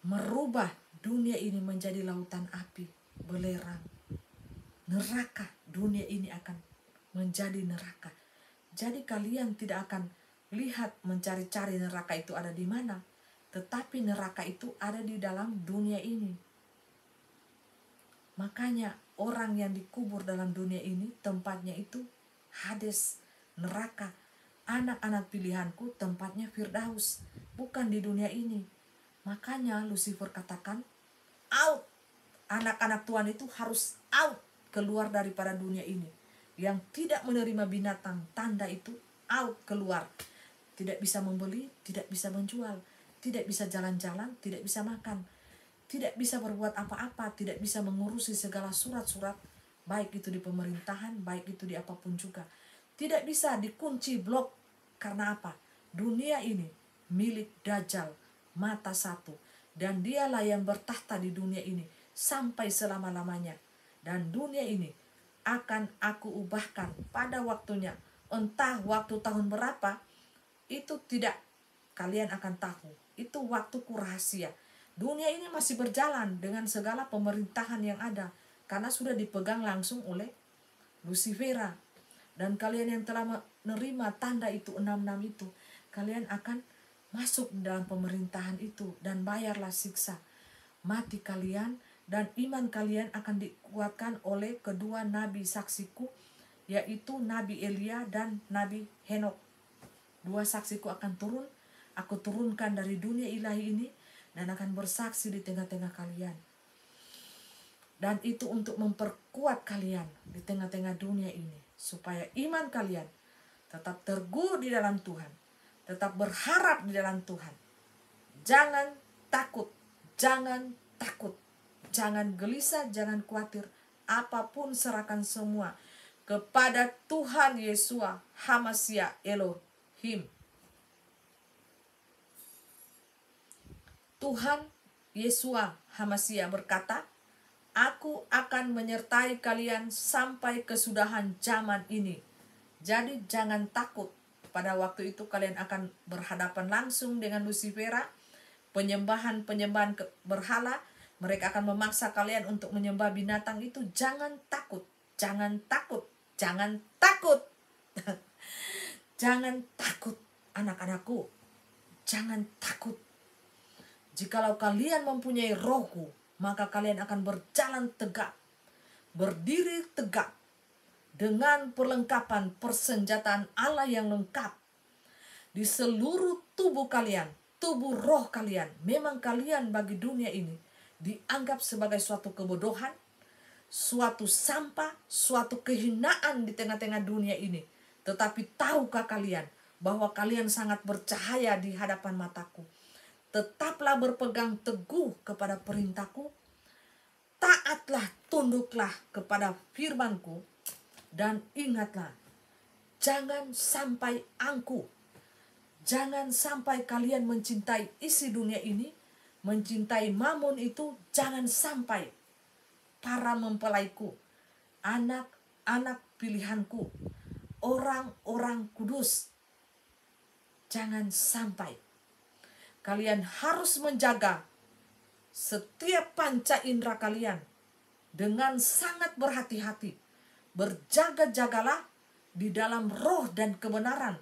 merubah dunia ini menjadi lautan api belerang. Neraka, dunia ini akan menjadi neraka. Jadi kalian tidak akan lihat mencari-cari neraka itu ada di mana, tetapi neraka itu ada di dalam dunia ini. Makanya orang yang dikubur dalam dunia ini tempatnya itu Hades, neraka. Anak-anak pilihanku tempatnya Firdaus, bukan di dunia ini. Makanya Lucifer katakan, out. Anak-anak Tuhan itu harus out, keluar daripada dunia ini. Yang tidak menerima binatang tanda itu out, keluar. Tidak bisa membeli, tidak bisa menjual, tidak bisa jalan-jalan, tidak bisa makan, tidak bisa berbuat apa-apa, tidak bisa mengurusi segala surat-surat, baik itu di pemerintahan, baik itu di apapun juga. Tidak bisa dikunci blok. Karena apa? Dunia ini milik Dajjal, mata satu. Dan dialah yang bertahta di dunia ini sampai selama-lamanya. Dan dunia ini akan aku ubahkan pada waktunya. Entah waktu tahun berapa, itu tidak kalian akan tahu. Itu waktuku rahasia. Dunia ini masih berjalan dengan segala pemerintahan yang ada, karena sudah dipegang langsung oleh Lucifera. Dan kalian yang telah menerima tanda itu 66 itu, kalian akan masuk dalam pemerintahan itu dan bayarlah siksa mati kalian, dan iman kalian akan dikuatkan oleh kedua nabi saksiku, yaitu Nabi Elia dan Nabi Henok. Dua saksiku akan turun, aku turunkan dari dunia ilahi ini, dan akan bersaksi di tengah-tengah kalian. Dan itu untuk memperkuat kalian di tengah-tengah dunia ini, supaya iman kalian tetap teguh di dalam Tuhan, tetap berharap di dalam Tuhan. Jangan takut, jangan takut, jangan gelisah, jangan khawatir. Apapun serahkan semua kepada Tuhan Yesua Hamashiach Elohim. Tuhan Yesua Hamashiach berkata, aku akan menyertai kalian sampai kesudahan zaman ini. Jadi jangan takut. Pada waktu itu kalian akan berhadapan langsung dengan Lucifera, penyembahan-penyembahan berhala. Mereka akan memaksa kalian untuk menyembah binatang itu. Jangan takut, jangan takut, jangan takut. Jangan takut, anak-anakku. Jangan takut. Jikalau kalian mempunyai rohku, maka kalian akan berjalan tegak, berdiri tegak, dengan perlengkapan persenjataan Allah yang lengkap di seluruh tubuh kalian, tubuh roh kalian. Memang kalian bagi dunia ini dianggap sebagai suatu kebodohan, suatu sampah, suatu kehinaan di tengah-tengah dunia ini. Tetapi tahukah kalian bahwa kalian sangat bercahaya di hadapan mataku? Tetaplah berpegang teguh kepada perintahku, taatlah, tunduklah kepada firmanku, Dan ingatlah, jangan sampai angkuh. Jangan sampai kalian mencintai isi dunia ini, mencintai mammon itu, jangan sampai. Para mempelaiku, anak-anak pilihanku, orang-orang kudus, jangan sampai. Kalian harus menjaga setiap panca indera kalian dengan sangat berhati-hati. Berjaga-jagalah di dalam roh dan kebenaran.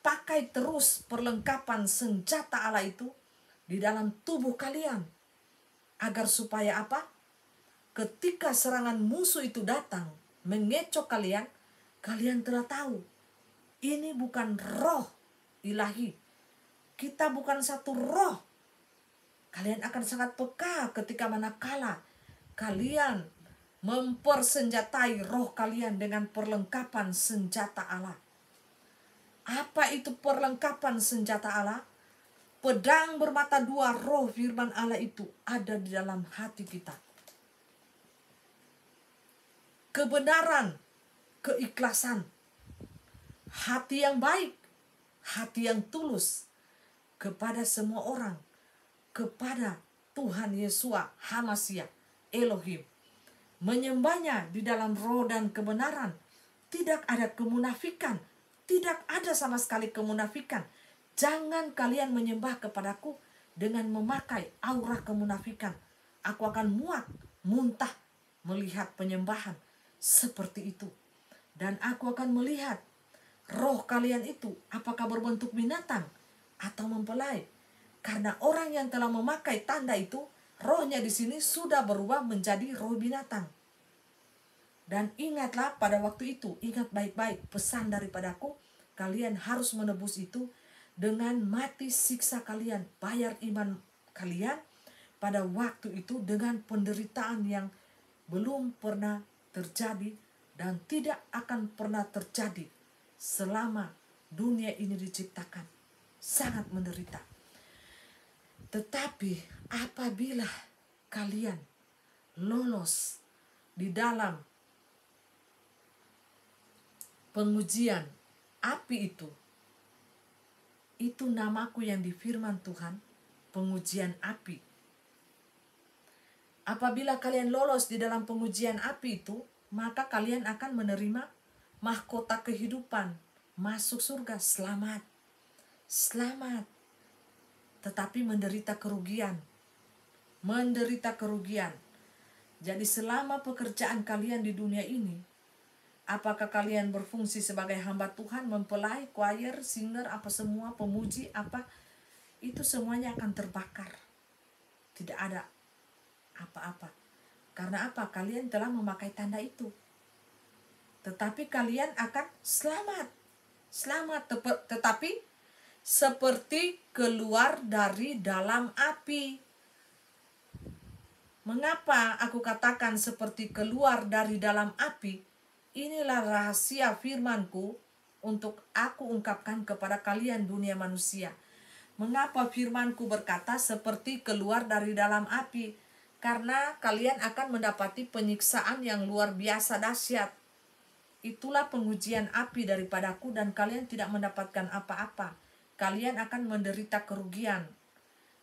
Pakai terus perlengkapan senjata Allah itu di dalam tubuh kalian. Agar supaya apa? Ketika serangan musuh itu datang mengecoh kalian, kalian telah tahu ini bukan roh ilahi. Kita bukan satu roh. Kalian akan sangat peka ketika manakala kalian mempersenjatai roh kalian dengan perlengkapan senjata Allah. Apa itu perlengkapan senjata Allah? Pedang bermata dua, roh firman Allah itu ada di dalam hati kita. Kebenaran, keikhlasan, hati yang baik, hati yang tulus kepada semua orang, kepada Tuhan Yesus HaMashiach Elohim. Menyembahnya di dalam roh dan kebenaran. Tidak ada kemunafikan. Tidak ada sama sekali kemunafikan. Jangan kalian menyembah kepadaku dengan memakai aura kemunafikan. Aku akan muak, muntah melihat penyembahan seperti itu. Dan aku akan melihat roh kalian itu apakah berbentuk binatang atau mempelai. Karena orang yang telah memakai tanda itu, rohnya di sini sudah berubah menjadi roh binatang. Dan ingatlah pada waktu itu, ingat baik-baik pesan daripadaku, kalian harus menebus itu dengan mati siksa kalian, bayar iman kalian pada waktu itu dengan penderitaan yang belum pernah terjadi dan tidak akan pernah terjadi selama dunia ini diciptakan. Sangat menderita. Tetapi apabila kalian lolos di dalam pengujian api itu namaku yang di firman Tuhan, pengujian api. Apabila kalian lolos di dalam pengujian api itu, maka kalian akan menerima mahkota kehidupan, masuk surga, selamat. Selamat. Tetapi menderita kerugian. Menderita kerugian. Jadi selama pekerjaan kalian di dunia ini, apakah kalian berfungsi sebagai hamba Tuhan, mempelai, choir, singer, apa semua, pemuji, apa, itu semuanya akan terbakar. Tidak ada apa-apa. Karena apa? Kalian telah memakai tanda itu. Tetapi kalian akan selamat. Selamat. Tetapi seperti keluar dari dalam api. Mengapa aku katakan seperti keluar dari dalam api? Inilah rahasia firmanku untuk aku ungkapkan kepada kalian dunia manusia. Mengapa firmanku berkata seperti keluar dari dalam api? Karena kalian akan mendapati penyiksaan yang luar biasa dahsyat. Itulah pengujian api daripadaku dan kalian tidak mendapatkan apa-apa. Kalian akan menderita kerugian.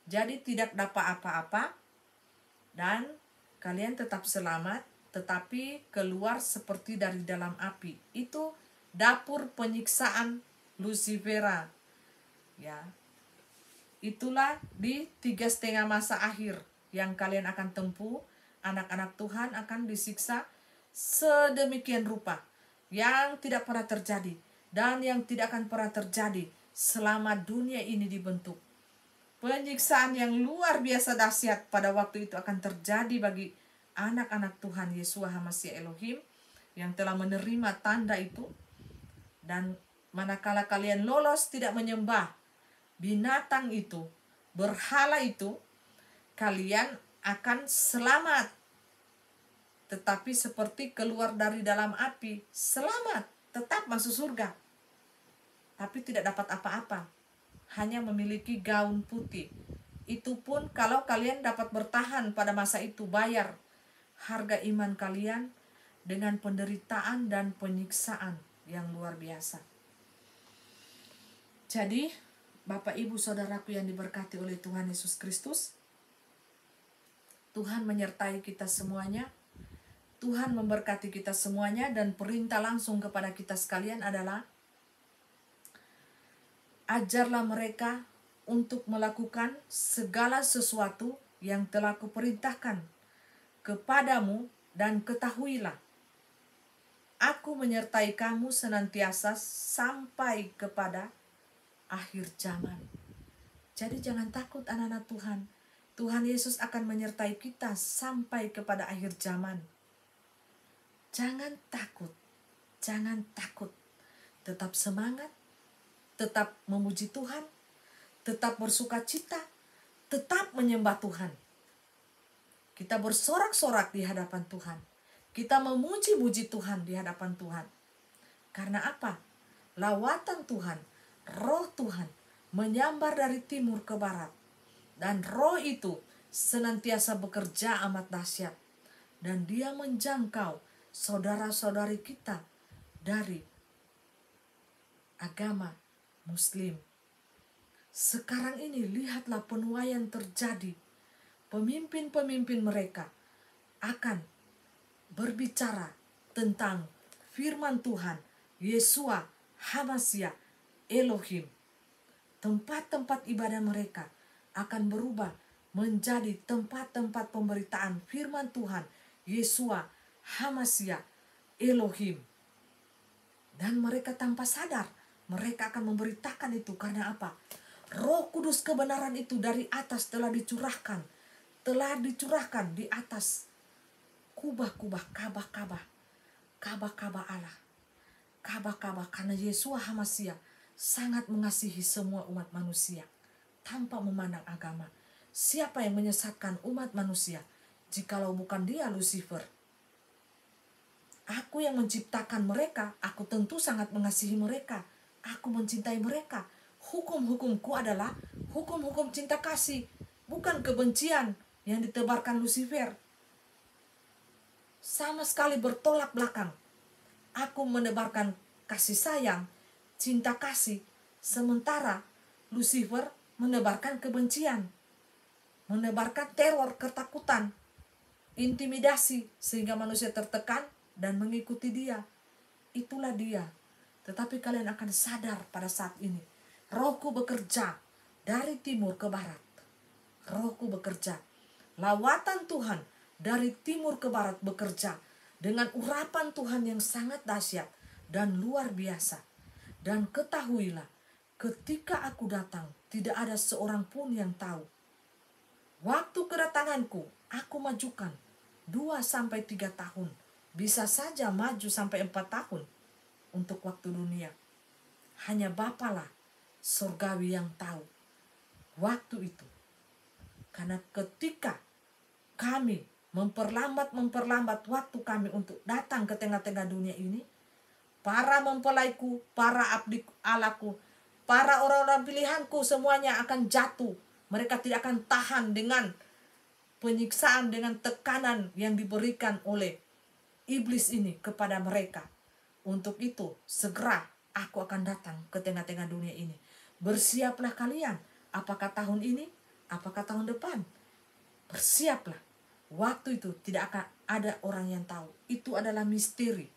Jadi tidak dapat apa-apa dan kalian tetap selamat, tetapi keluar seperti dari dalam api. Itu dapur penyiksaan Lucifera. Ya. Itulah di 3,5 masa akhir yang kalian akan tempuh. Anak-anak Tuhan akan disiksa sedemikian rupa yang tidak pernah terjadi dan yang tidak akan pernah terjadi selama dunia ini dibentuk. Penyiksaan yang luar biasa dahsyat pada waktu itu akan terjadi bagi anak-anak Tuhan Yesus HaMashiach Elohim yang telah menerima tanda itu. Dan manakala kalian lolos tidak menyembah binatang itu, berhala itu, kalian akan selamat. Tetapi seperti keluar dari dalam api, selamat, tetap masuk surga. Tapi tidak dapat apa-apa, hanya memiliki gaun putih. Itu pun kalau kalian dapat bertahan pada masa itu, bayar harga iman kalian dengan penderitaan dan penyiksaan yang luar biasa. Jadi, Bapak Ibu Saudaraku yang diberkati oleh Tuhan Yesus Kristus, Tuhan menyertai kita semuanya. Tuhan memberkati kita semuanya, dan perintah langsung kepada kita sekalian adalah ajarlah mereka untuk melakukan segala sesuatu yang telah kuperintahkan kepadamu, dan ketahuilah, aku menyertai kamu senantiasa sampai kepada akhir zaman. Jadi jangan takut anak-anak Tuhan. Tuhan Yesus akan menyertai kita sampai kepada akhir zaman. Jangan takut, jangan takut. Tetap semangat, tetap memuji Tuhan, tetap bersuka cita, tetap menyembah Tuhan. Kita bersorak-sorak di hadapan Tuhan. Kita memuji-muji Tuhan di hadapan Tuhan. Karena apa? Lawatan Tuhan, roh Tuhan menyambar dari timur ke barat. Dan roh itu senantiasa bekerja amat dahsyat. Dan dia menjangkau saudara-saudari kita dari agama Muslim. Sekarang ini lihatlah penuaian terjadi. Pemimpin-pemimpin mereka akan berbicara tentang firman Tuhan, Yeshua, Hamasya, Elohim. Tempat-tempat ibadah mereka akan berubah menjadi tempat-tempat pemberitaan firman Tuhan, Yeshua, Hamasya, Elohim. Dan mereka tanpa sadar, mereka akan memberitakan itu. Karena apa? Roh Kudus kebenaran itu dari atas telah dicurahkan di atas kubah-kubah, kabah-kabah Allah, kabah-kabah, karena Yeshua Hamasya sangat mengasihi semua umat manusia tanpa memandang agama. Siapa yang menyesatkan umat manusia jikalau bukan dia, Lucifer? Aku yang menciptakan mereka, aku tentu sangat mengasihi mereka. Aku mencintai mereka. Hukum-hukumku adalah hukum-hukum cinta kasih, bukan kebencian yang ditebarkan Lucifer. Sama sekali bertolak belakang. Aku menebarkan kasih sayang, cinta kasih, sementara Lucifer menebarkan kebencian, menebarkan teror, ketakutan, intimidasi, sehingga manusia tertekan dan mengikuti dia. Itulah dia. Tetapi kalian akan sadar pada saat ini, Rohku bekerja dari timur ke barat. Rohku bekerja. Lawatan Tuhan dari timur ke barat bekerja dengan urapan Tuhan yang sangat dahsyat dan luar biasa. Dan ketahuilah, ketika aku datang, tidak ada seorang pun yang tahu. Waktu kedatanganku, aku majukan 2-3 tahun. Bisa saja maju sampai 4 tahun untuk waktu dunia. Hanya Bapalah surgawi yang tahu waktu itu. Karena ketika kami memperlambat waktu kami untuk datang ke tengah-tengah dunia ini, para mempelaiku, para abdi Allahku, para orang-orang pilihanku semuanya akan jatuh. Mereka tidak akan tahan dengan penyiksaan, dengan tekanan yang diberikan oleh iblis ini kepada mereka. Untuk itu segera aku akan datang ke tengah-tengah dunia ini. Bersiaplah kalian. Apakah tahun ini? Apakah tahun depan? Bersiaplah. Waktu itu tidak akan ada orang yang tahu. Itu adalah misteri.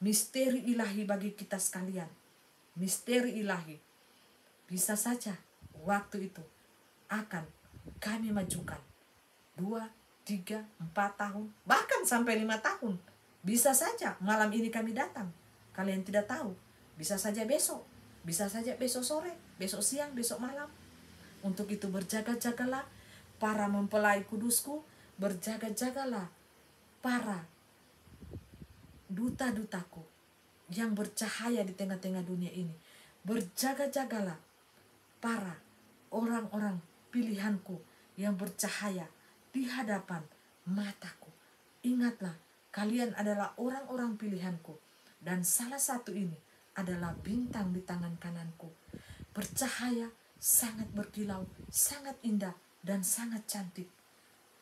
Misteri ilahi bagi kita sekalian. Misteri ilahi. Bisa saja waktu itu akan kami majukan 2, 3, 4 tahun. Bahkan sampai 5 tahun. Bisa saja malam ini kami datang. Kalian tidak tahu. Bisa saja besok. Bisa saja besok sore, besok siang, besok malam. Untuk itu berjaga-jagalah para mempelai kudusku. Berjaga-jagalah para duta-dutaku yang bercahaya di tengah-tengah dunia ini. Berjaga-jagalah para orang-orang pilihanku yang bercahaya di hadapan mataku. Ingatlah, kalian adalah orang-orang pilihanku. Dan salah satu ini adalah bintang di tangan kananku. Bercahaya, sangat berkilau, sangat indah, dan sangat cantik.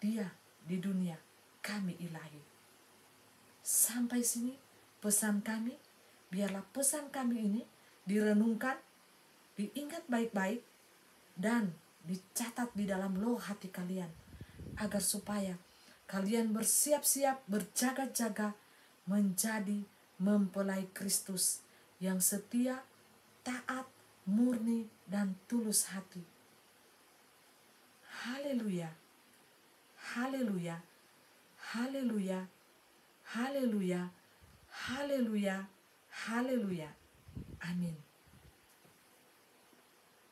Dia di dunia, kami ilahi. Sampai sini pesan kami. Biarlah pesan kami ini direnungkan, diingat baik-baik, dan dicatat di dalam loh hati kalian, agar supaya kalian bersiap-siap, berjaga-jaga menjadi mempelai Kristus yang setia, taat, murni, dan tulus hati. Haleluya, haleluya, haleluya, haleluya, haleluya, haleluya. Amin.